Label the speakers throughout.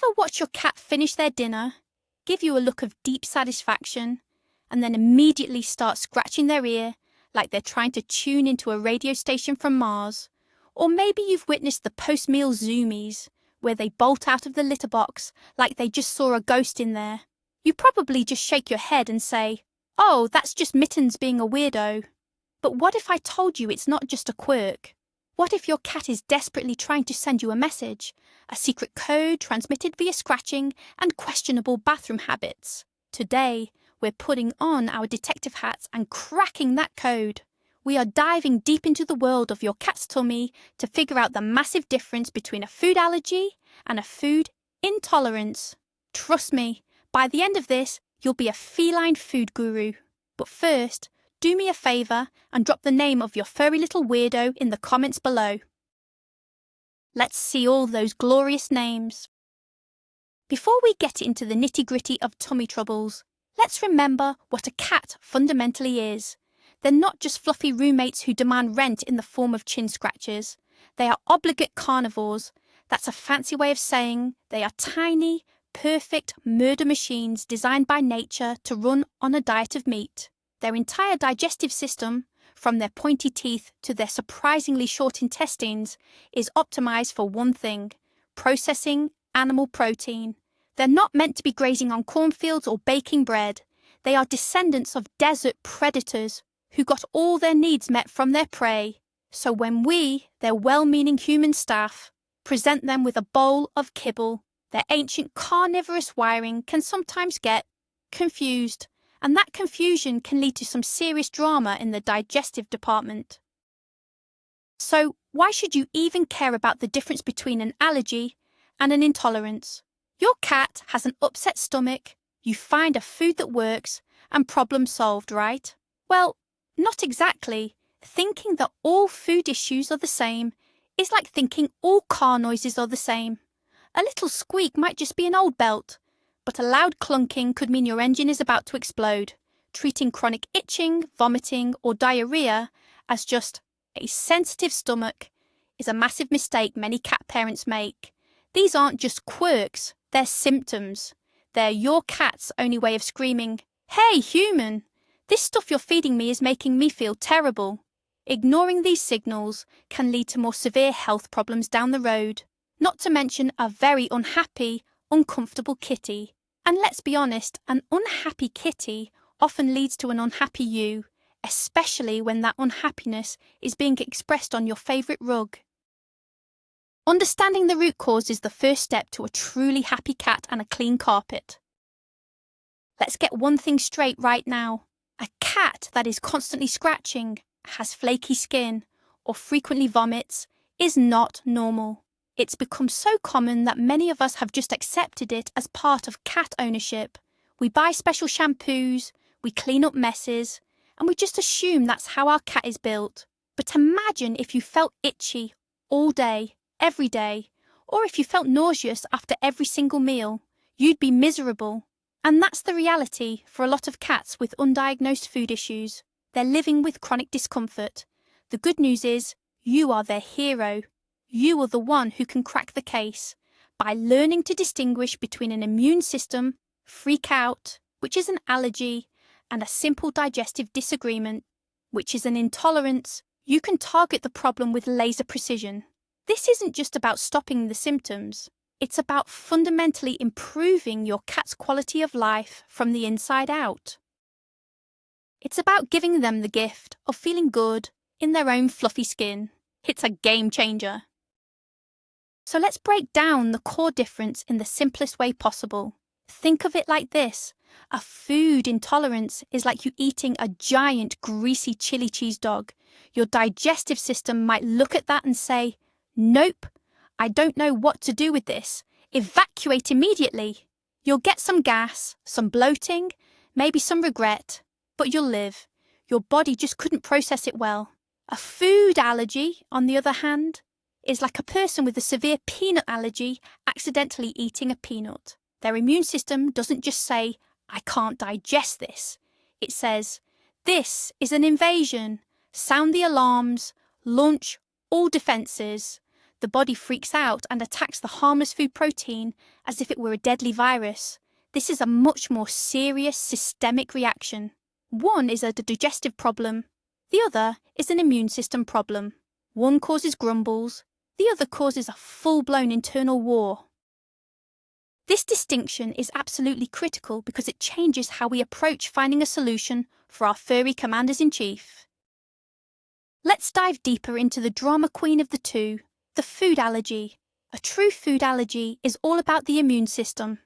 Speaker 1: Ever watch your cat finish their dinner, give you a look of deep satisfaction, and then immediately start scratching their ear like they're trying to tune into a radio station from Mars? Or maybe you've witnessed the post-meal zoomies, where they bolt out of the litter box like they just saw a ghost in there. You probably just shake your head and say, "Oh, that's just Mittens being a weirdo." But what if I told you it's not just a quirk? What if your cat is desperately trying to send you a message, a secret code transmitted via scratching and questionable bathroom habits? Today, we're putting on our detective hats and cracking that code. We are diving deep into the world of your cat's tummy to figure out the massive difference between a food allergy and a food intolerance. Trust me, by the end of this, you'll be a feline food guru. But first, do me a favour and drop the name of your furry little weirdo in the comments below. Let's see all those glorious names. Before we get into the nitty-gritty of tummy troubles, let's remember what a cat fundamentally is. They're not just fluffy roommates who demand rent in the form of chin scratches. They are obligate carnivores. That's a fancy way of saying they are tiny, perfect murder machines designed by nature to run on a diet of meat. Their entire digestive system, from their pointy teeth to their surprisingly short intestines, is optimized for one thing: processing animal protein. They're not meant to be grazing on cornfields or baking bread. They are descendants of desert predators who got all their needs met from their prey. So when we, their well-meaning human staff, present them with a bowl of kibble, their ancient carnivorous wiring can sometimes get confused, and that confusion can lead to some serious drama in the digestive department. So why should you even care about the difference between an allergy and an intolerance? Your cat has an upset stomach, you find a food that works, and problem solved, right? Well, not exactly. Thinking that all food issues are the same is like thinking all car noises are the same. A little squeak might just be an old belt, but a loud clunking could mean your engine is about to explode. Treating chronic itching, vomiting, or diarrhea as just a sensitive stomach is a massive mistake many cat parents make. These aren't just quirks, they're symptoms. They're your cat's only way of screaming, "Hey, human! This stuff you're feeding me is making me feel terrible." Ignoring these signals can lead to more severe health problems down the road, not to mention a very unhappy, uncomfortable kitty. And let's be honest, an unhappy kitty often leads to an unhappy you, especially when that unhappiness is being expressed on your favourite rug. Understanding the root cause is the first step to a truly happy cat and a clean carpet. Let's get one thing straight right now. A cat that is constantly scratching, has flaky skin, or frequently vomits is not normal. It's become so common that many of us have just accepted it as part of cat ownership. We buy special shampoos, we clean up messes, and we just assume that's how our cat is built. But imagine if you felt itchy all day, every day, or if you felt nauseous after every single meal. You'd be miserable. And that's the reality for a lot of cats with undiagnosed food issues. They're living with chronic discomfort. The good news is, you are their hero. You are the one who can crack the case by learning to distinguish between an immune system freak out, which is an allergy, and a simple digestive disagreement, which is an intolerance. You can target the problem with laser precision. This isn't just about stopping the symptoms. It's about fundamentally improving your cat's quality of life from the inside out. It's about giving them the gift of feeling good in their own fluffy skin. It's a game changer. So let's break down the core difference in the simplest way possible. Think of it like this. A food intolerance is like you eating a giant, greasy chili cheese dog. Your digestive system might look at that and say, "Nope, I don't know what to do with this. Evacuate immediately." You'll get some gas, some bloating, maybe some regret, but you'll live. Your body just couldn't process it well. A food allergy, on the other hand, is like a person with a severe peanut allergy accidentally eating a peanut. Their immune system doesn't just say, "I can't digest this." It says, "This is an invasion. Sound the alarms, launch all defences." The body freaks out and attacks the harmless food protein as if it were a deadly virus. This is a much more serious systemic reaction. One is a digestive problem. The other is an immune system problem. One causes grumbles. The other causes a full-blown internal war. This distinction is absolutely critical because it changes how we approach finding a solution for our furry commanders-in-chief. Let's dive deeper into the drama queen of the two, the food allergy. A true food allergy is all about the immune system.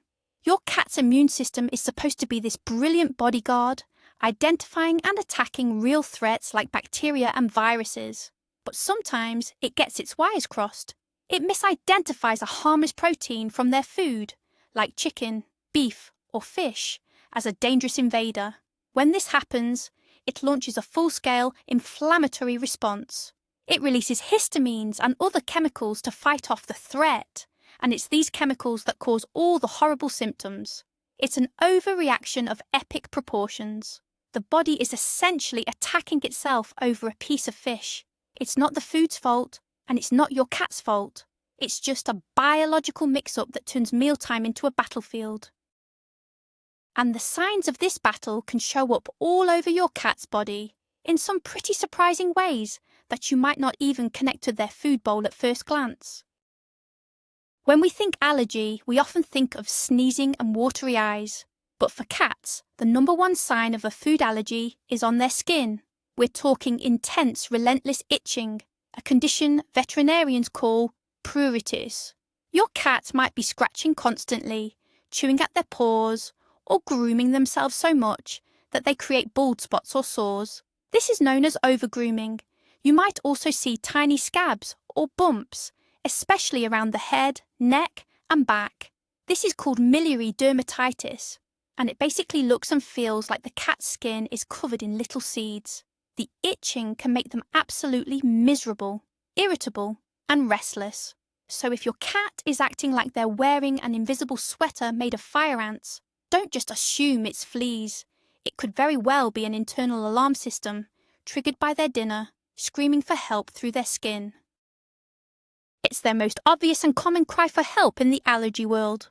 Speaker 1: Your cat's immune system is supposed to be this brilliant bodyguard, identifying and attacking real threats like bacteria and viruses. But sometimes it gets its wires crossed. It misidentifies a harmless protein from their food, like chicken, beef, or fish, as a dangerous invader. When this happens, it launches a full-scale inflammatory response. It releases histamines and other chemicals to fight off the threat, and it's these chemicals that cause all the horrible symptoms. It's an overreaction of epic proportions. The body is essentially attacking itself over a piece of fish. It's not the food's fault, and it's not your cat's fault. It's just a biological mix-up that turns mealtime into a battlefield. And the signs of this battle can show up all over your cat's body in some pretty surprising ways that you might not even connect to their food bowl at first glance. When we think allergy, we often think of sneezing and watery eyes. But for cats, the number one sign of a food allergy is on their skin. We're talking intense, relentless itching, a condition veterinarians call pruritus. Your cat might be scratching constantly, chewing at their paws, or grooming themselves so much that they create bald spots or sores. This is known as overgrooming. You might also see tiny scabs or bumps, especially around the head, neck, and back. This is called miliary dermatitis, and it basically looks and feels like the cat's skin is covered in little seeds. The itching can make them absolutely miserable, irritable, and restless. So if your cat is acting like they're wearing an invisible sweater made of fire ants, don't just assume it's fleas. It could very well be an internal alarm system, triggered by their dinner, screaming for help through their skin. It's their most obvious and common cry for help in the allergy world.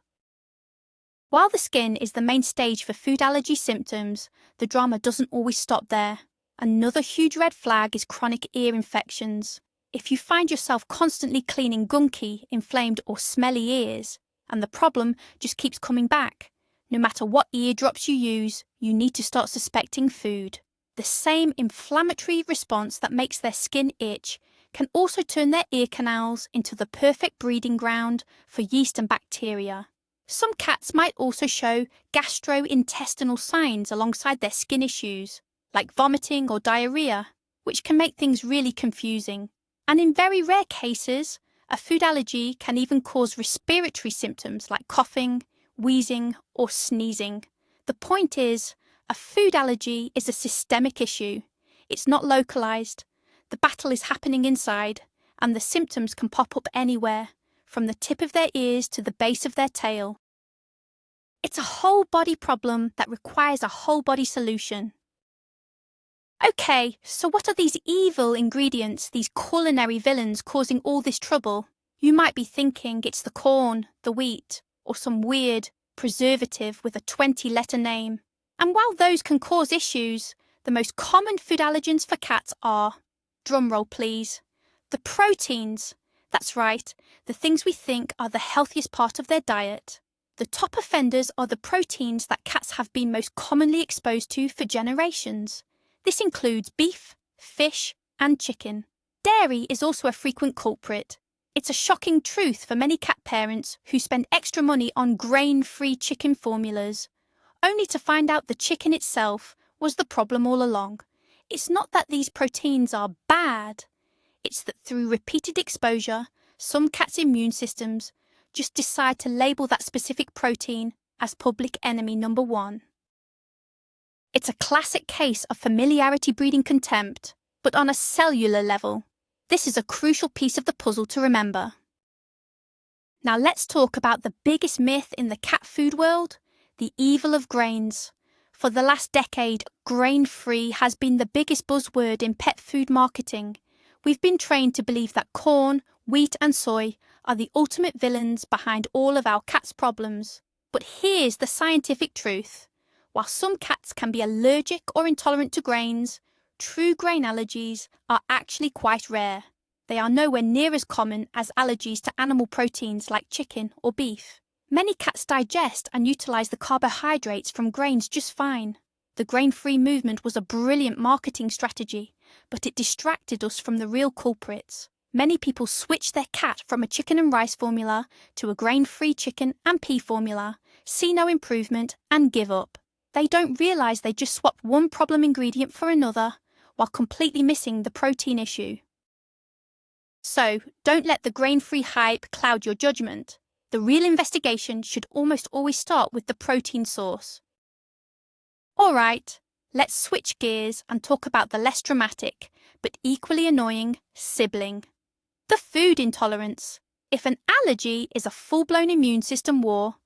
Speaker 1: While the skin is the main stage for food allergy symptoms, the drama doesn't always stop there. Another huge red flag is chronic ear infections. If you find yourself constantly cleaning gunky, inflamed or smelly ears, and the problem just keeps coming back, no matter what ear drops you use, you need to start suspecting food. The same inflammatory response that makes their skin itch can also turn their ear canals into the perfect breeding ground for yeast and bacteria. Some cats might also show gastrointestinal signs alongside their skin issues, like vomiting or diarrhea, which can make things really confusing. And in very rare cases, a food allergy can even cause respiratory symptoms like coughing, wheezing, or sneezing. The point is, a food allergy is a systemic issue. It's not localized. The battle is happening inside, and the symptoms can pop up anywhere, from the tip of their ears to the base of their tail. It's a whole body problem that requires a whole body solution. Okay, so what are these evil ingredients, these culinary villains causing all this trouble? You might be thinking it's the corn, the wheat, or some weird preservative with a 20-letter name. And while those can cause issues, the most common food allergens for cats are, drumroll please, the proteins. That's right, the things we think are the healthiest part of their diet. The top offenders are the proteins that cats have been most commonly exposed to for generations. This includes beef, fish, and chicken. Dairy is also a frequent culprit. It's a shocking truth for many cat parents who spend extra money on grain-free chicken formulas, only to find out the chicken itself was the problem all along. It's not that these proteins are bad. It's that through repeated exposure, some cats' immune systems just decide to label that specific protein as public enemy number one. It's a classic case of familiarity breeding contempt, but on a cellular level. This is a crucial piece of the puzzle to remember. Now let's talk about the biggest myth in the cat food world, the evil of grains. For the last decade, grain-free has been the biggest buzzword in pet food marketing. We've been trained to believe that corn, Wheat and soy are the ultimate villains behind all of our cats' problems. But here's the scientific truth. While some cats can be allergic or intolerant to grains, true grain allergies are actually quite rare. They are nowhere near as common as allergies to animal proteins like chicken or beef. Many cats digest and utilize the carbohydrates from grains just fine. The grain-free movement was a brilliant marketing strategy, but it distracted us from the real culprits. Many people switch their cat from a chicken and rice formula to a grain-free chicken and pea formula, see no improvement, and give up. They don't realize they just swapped one problem ingredient for another, while completely missing the protein issue. So, don't let the grain-free hype cloud your judgment. The real investigation should almost always start with the protein source. Alright, let's switch gears and talk about the less dramatic, but equally annoying, sibling. The food intolerance. If an allergy is a full-blown immune system war,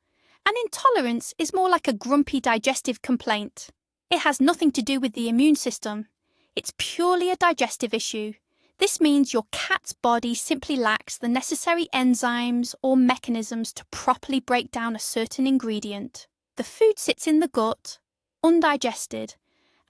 Speaker 1: an intolerance is more like a grumpy digestive complaint. It has nothing to do with the immune system. It's purely a digestive issue. This means your cat's body simply lacks the necessary enzymes or mechanisms to properly break down a certain ingredient. The food sits in the gut, undigested,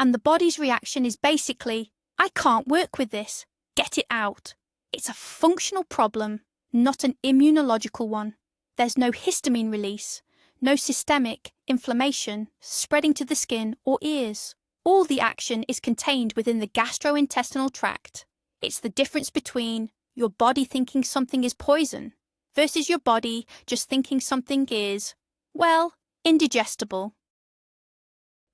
Speaker 1: and the body's reaction is basically, I can't work with this, get it out. It's a functional problem, not an immunological one. There's no histamine release, no systemic inflammation spreading to the skin or ears. All the action is contained within the gastrointestinal tract. It's the difference between your body thinking something is poison versus your body just thinking something is, well, indigestible.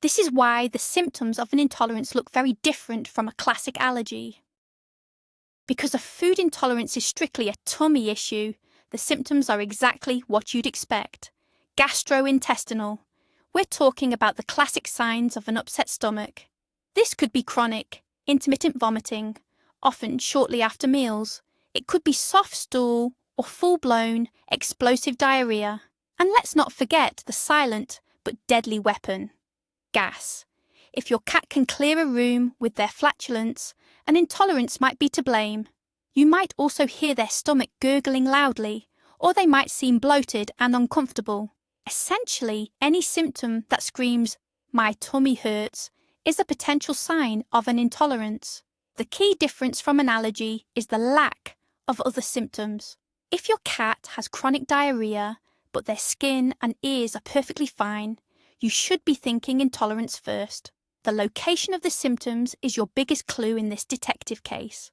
Speaker 1: This is why the symptoms of an intolerance look very different from a classic allergy. Because a food intolerance is strictly a tummy issue, the symptoms are exactly what you'd expect. Gastrointestinal. We're talking about the classic signs of an upset stomach. This could be chronic, intermittent vomiting, often shortly after meals. It could be soft stool or full-blown, explosive diarrhea. And let's not forget the silent but deadly weapon, gas. If your cat can clear a room with their flatulence, an intolerance might be to blame. You might also hear their stomach gurgling loudly, or they might seem bloated and uncomfortable. Essentially, any symptom that screams, "My tummy hurts," is a potential sign of an intolerance. The key difference from an allergy is the lack of other symptoms. If your cat has chronic diarrhea, but their skin and ears are perfectly fine, you should be thinking intolerance first. The location of the symptoms is your biggest clue in this detective case.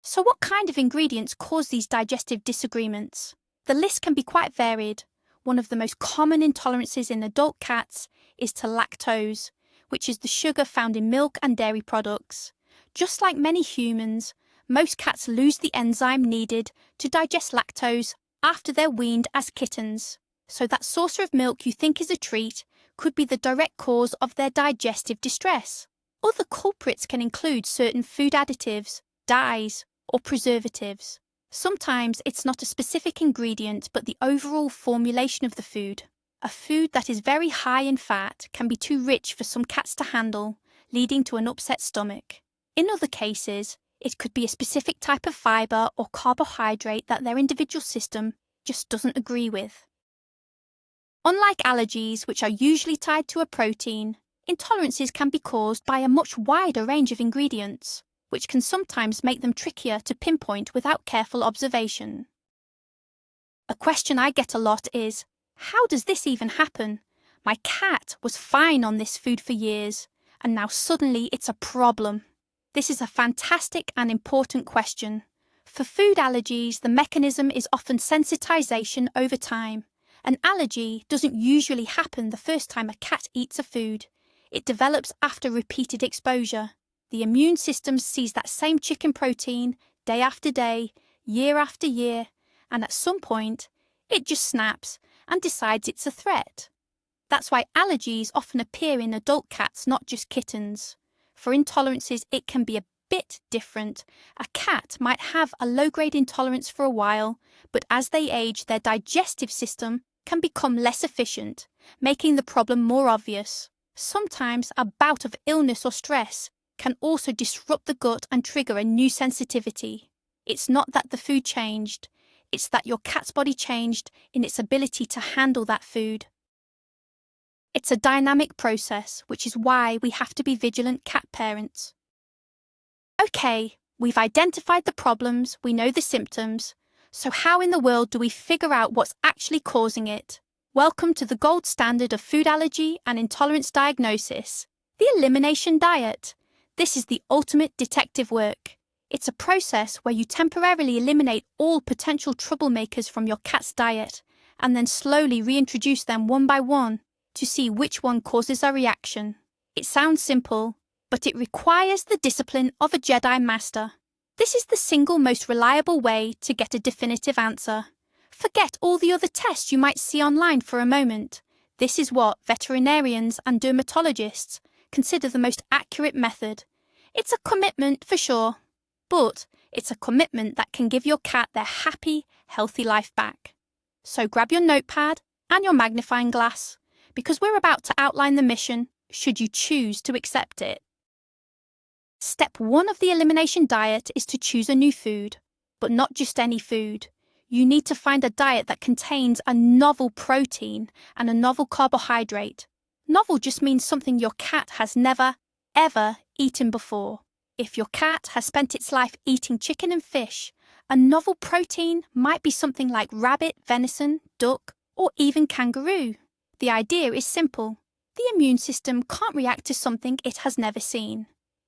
Speaker 1: So what kind of ingredients cause these digestive disagreements? The list can be quite varied. One of the most common intolerances in adult cats is to lactose, which is the sugar found in milk and dairy products. Just like many humans, most cats lose the enzyme needed to digest lactose after they're weaned as kittens. So that saucer of milk you think is a treat could be the direct cause of their digestive distress. Other culprits can include certain food additives, dyes, or preservatives. Sometimes it's not a specific ingredient but the overall formulation of the food. A food that is very high in fat can be too rich for some cats to handle, leading to an upset stomach. In other cases, it could be a specific type of fibre or carbohydrate that their individual system just doesn't agree with. Unlike allergies, which are usually tied to a protein, intolerances can be caused by a much wider range of ingredients, which can sometimes make them trickier to pinpoint without careful observation. A question I get a lot is, how does this even happen? My cat was fine on this food for years, and now suddenly it's a problem. This is a fantastic and important question. For food allergies, the mechanism is often sensitization over time. An allergy doesn't usually happen the first time a cat eats a food. It develops after repeated exposure. The immune system sees that same chicken protein day after day, year after year, and at some point, it just snaps and decides it's a threat. That's why allergies often appear in adult cats, not just kittens. For intolerances, it can be a bit different. A cat might have a low-grade intolerance for a while, but as they age, their digestive system can become less efficient, making the problem more obvious. Sometimes a bout of illness or stress can also disrupt the gut and trigger a new sensitivity. It's not that the food changed, it's that your cat's body changed in its ability to handle that food. It's a dynamic process, which is why we have to be vigilant cat parents. Okay, we've identified the problems, we know the symptoms, so how in the world do we figure out what's actually causing it? Welcome to the gold standard of food allergy and intolerance diagnosis, the elimination diet. This is the ultimate detective work. It's a process where you temporarily eliminate all potential troublemakers from your cat's diet and then slowly reintroduce them one by one to see which one causes a reaction. It sounds simple, but it requires the discipline of a Jedi Master. This is the single most reliable way to get a definitive answer. Forget all the other tests you might see online for a moment. This is what veterinarians and dermatologists consider the most accurate method. It's a commitment for sure, but it's a commitment that can give your cat their happy, healthy life back. So grab your notepad and your magnifying glass, because we're about to outline the mission, should you choose to accept it. Step 1 of the elimination diet is to choose a new food, but not just any food. You need to find a diet that contains a novel protein and a novel carbohydrate. Novel just means something your cat has never, ever eaten before. If your cat has spent its life eating chicken and fish, a novel protein might be something like rabbit, venison, duck, or even kangaroo. The idea is simple. The immune system can't react to something it has never seen.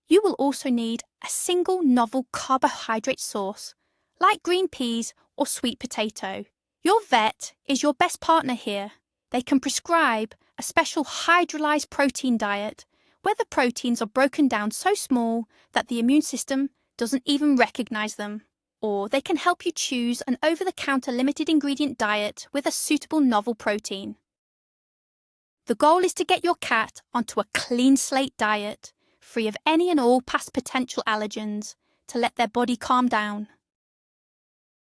Speaker 1: You will also need a single novel carbohydrate source, like green peas or sweet potato. Your vet is your best partner here. They can prescribe a special hydrolyzed protein diet where the proteins are broken down so small that the immune system doesn't even recognize them. Or they can help you choose an over-the-counter limited ingredient diet with a suitable novel protein. The goal is to get your cat onto a clean slate diet, free of any and all past potential allergens, to let their body calm down.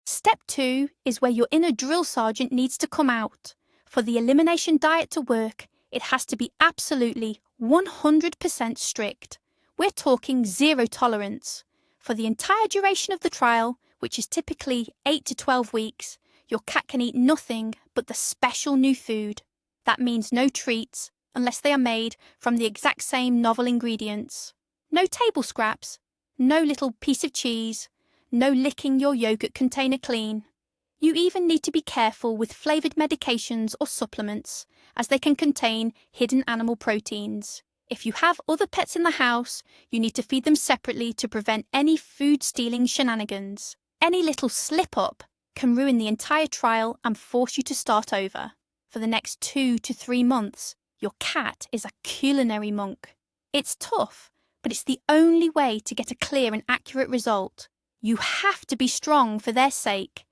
Speaker 1: Step 2 is where your inner drill sergeant needs to come out. For the elimination diet to work, it has to be absolutely 100% strict. We're talking zero tolerance. For the entire duration of the trial, which is typically 8 to 12 weeks, your cat can eat nothing but the special new food. That means no treats, unless they are made from the exact same novel ingredients. No table scraps, no little piece of cheese, no licking your yogurt container clean. You even need to be careful with flavoured medications or supplements, as they can contain hidden animal proteins. If you have other pets in the house, you need to feed them separately to prevent any food-stealing shenanigans. Any little slip-up can ruin the entire trial and force you to start over. For the next 2 to 3 months, your cat is a culinary monk. It's tough, but it's the only way to get a clear and accurate result. You have to be strong for their sake.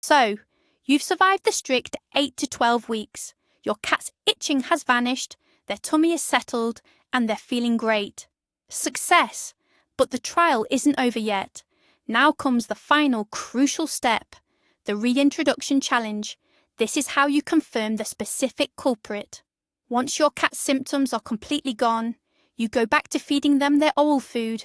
Speaker 1: So, you've survived the strict 8 to 12 weeks. Your cat's itching has vanished, their tummy is settled, and they're feeling great. Success! But the trial isn't over yet. Now comes the final crucial step, the reintroduction challenge. This is how you confirm the specific culprit. Once your cat's symptoms are completely gone, you go back to feeding them their old food.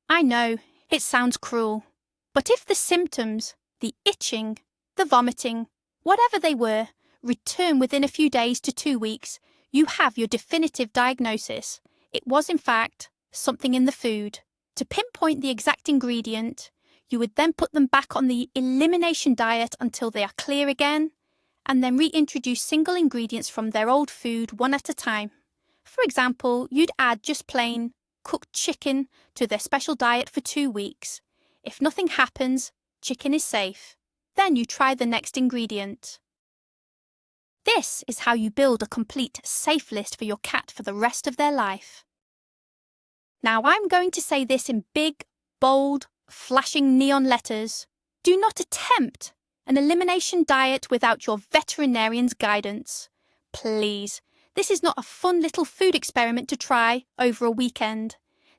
Speaker 1: I know, it sounds cruel. But if the symptoms, the itching, the vomiting, whatever they were, return within a few days to 2 weeks, you have your definitive diagnosis. It was, in fact, something in the food. To pinpoint the exact ingredient, you would then put them back on the elimination diet until they are clear again, and then reintroduce single ingredients from their old food one at a time. For example, you'd add just plain cooked chicken to their special diet for 2 weeks. If nothing happens, chicken is safe. Then you try the next ingredient. This is how you build a complete safe list for your cat for the rest of their life. Now I'm going to say this in big, bold, flashing neon letters. Do not attempt an elimination diet without your veterinarian's guidance. Please, this is not a fun little food experiment to try over a weekend.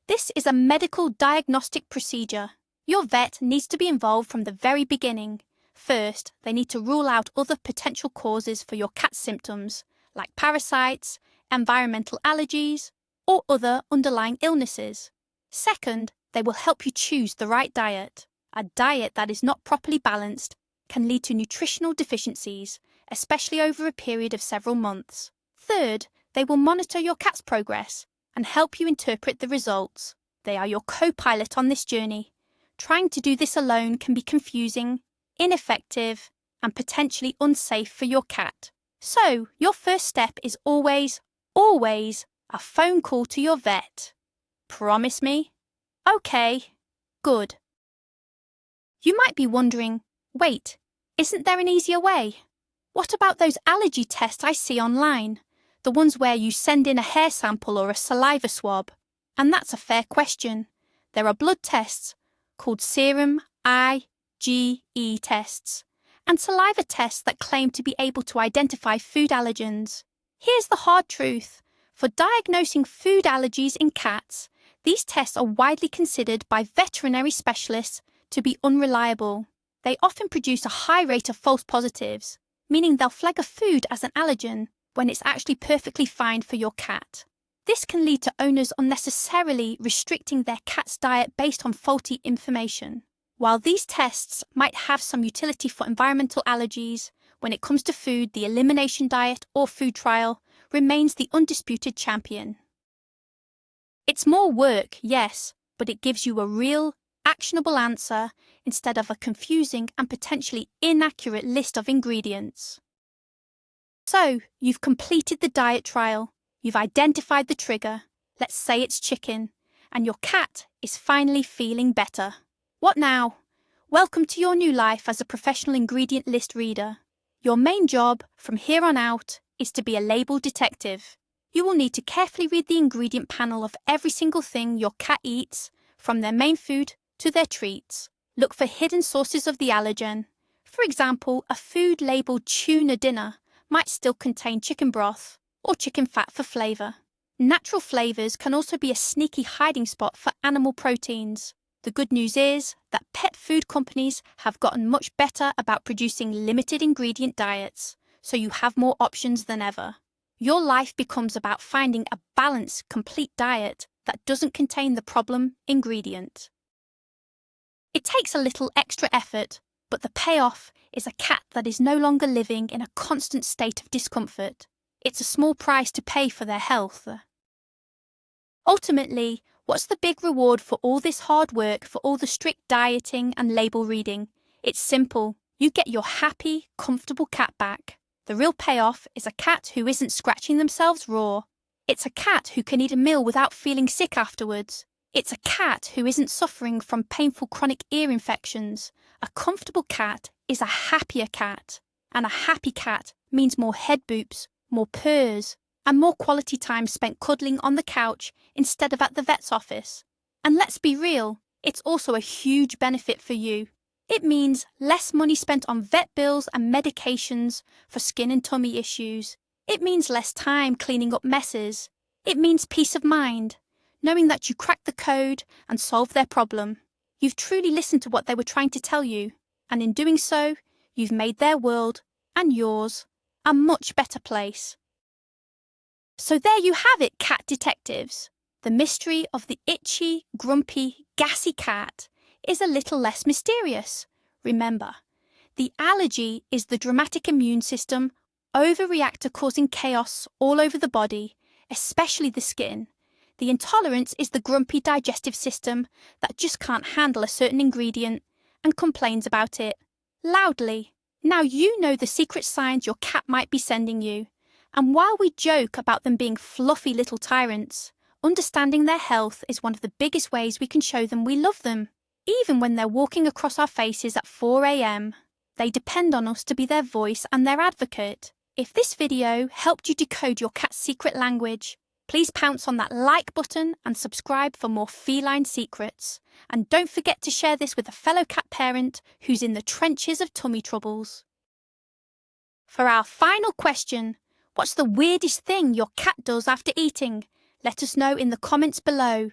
Speaker 1: This is a medical diagnostic procedure. Your vet needs to be involved from the very beginning. First, they need to rule out other potential causes for your cat's symptoms, like parasites, environmental allergies, or other underlying illnesses. Second, they will help you choose the right diet. A diet that is not properly balanced can lead to nutritional deficiencies, especially over a period of several months. Third, they will monitor your cat's progress and help you interpret the results. They are your co-pilot on this journey. Trying to do this alone can be confusing, ineffective, and potentially unsafe for your cat. So, your first step is always a phone call to your vet. Promise me? Okay, good. You might be wondering, wait, isn't there an easier way? What about those allergy tests I see online? The ones where you send in a hair sample or a saliva swab? And that's a fair question. There are blood tests called serum IgE tests and saliva tests that claim to be able to identify food allergens. Here's the hard truth. For diagnosing food allergies in cats, these tests are widely considered by veterinary specialists to be unreliable. They often produce a high rate of false positives, meaning they'll flag a food as an allergen when it's actually perfectly fine for your cat. This can lead to owners unnecessarily restricting their cat's diet based on faulty information. While these tests might have some utility for environmental allergies, when it comes to food, the elimination diet or food trial remains the undisputed champion. It's more work, yes, but it gives you a real, actionable answer instead of a confusing and potentially inaccurate list of ingredients. So, you've completed the diet trial, you've identified the trigger, let's say it's chicken, and your cat is finally feeling better. What now? Welcome to your new life as a professional ingredient list reader. Your main job from here on out is to be a label detective. You will need to carefully read the ingredient panel of every single thing your cat eats, from their main food to their treats. Look for hidden sources of the allergen. For example, a food labelled tuna dinner might still contain chicken broth or chicken fat for flavour. Natural flavours can also be a sneaky hiding spot for animal proteins. The good news is that pet food companies have gotten much better about producing limited ingredient diets, so you have more options than ever. Your life becomes about finding a balanced, complete diet that doesn't contain the problem ingredient. It takes a little extra effort, but the payoff is a cat that is no longer living in a constant state of discomfort. It's a small price to pay for their health. Ultimately, what's the big reward for all this hard work, for all the strict dieting and label reading? It's simple. You get your happy, comfortable cat back. The real payoff is a cat who isn't scratching themselves raw. It's a cat who can eat a meal without feeling sick afterwards. It's a cat who isn't suffering from painful chronic ear infections. A comfortable cat is a happier cat. And a happy cat means more head boops, more purrs, and more quality time spent cuddling on the couch instead of at the vet's office. And let's be real, it's also a huge benefit for you. It means less money spent on vet bills and medications for skin and tummy issues. It means less time cleaning up messes. It means peace of mind, knowing that you cracked the code and solved their problem. You've truly listened to what they were trying to tell you, and in doing so, you've made their world, and yours, a much better place. So there you have it, cat detectives. The mystery of the itchy, grumpy, gassy cat is a little less mysterious. Remember, the allergy is the dramatic immune system overreactor causing chaos all over the body, especially the skin. The intolerance is the grumpy digestive system that just can't handle a certain ingredient and complains about it loudly. Now you know the secret signs your cat might be sending you. And while we joke about them being fluffy little tyrants, understanding their health is one of the biggest ways we can show them we love them. Even when they're walking across our faces at 4 a.m, they depend on us to be their voice and their advocate. If this video helped you decode your cat's secret language, please pounce on that like button and subscribe for more feline secrets. And don't forget to share this with a fellow cat parent who's in the trenches of tummy troubles. For our final question, what's the weirdest thing your cat does after eating? Let us know in the comments below.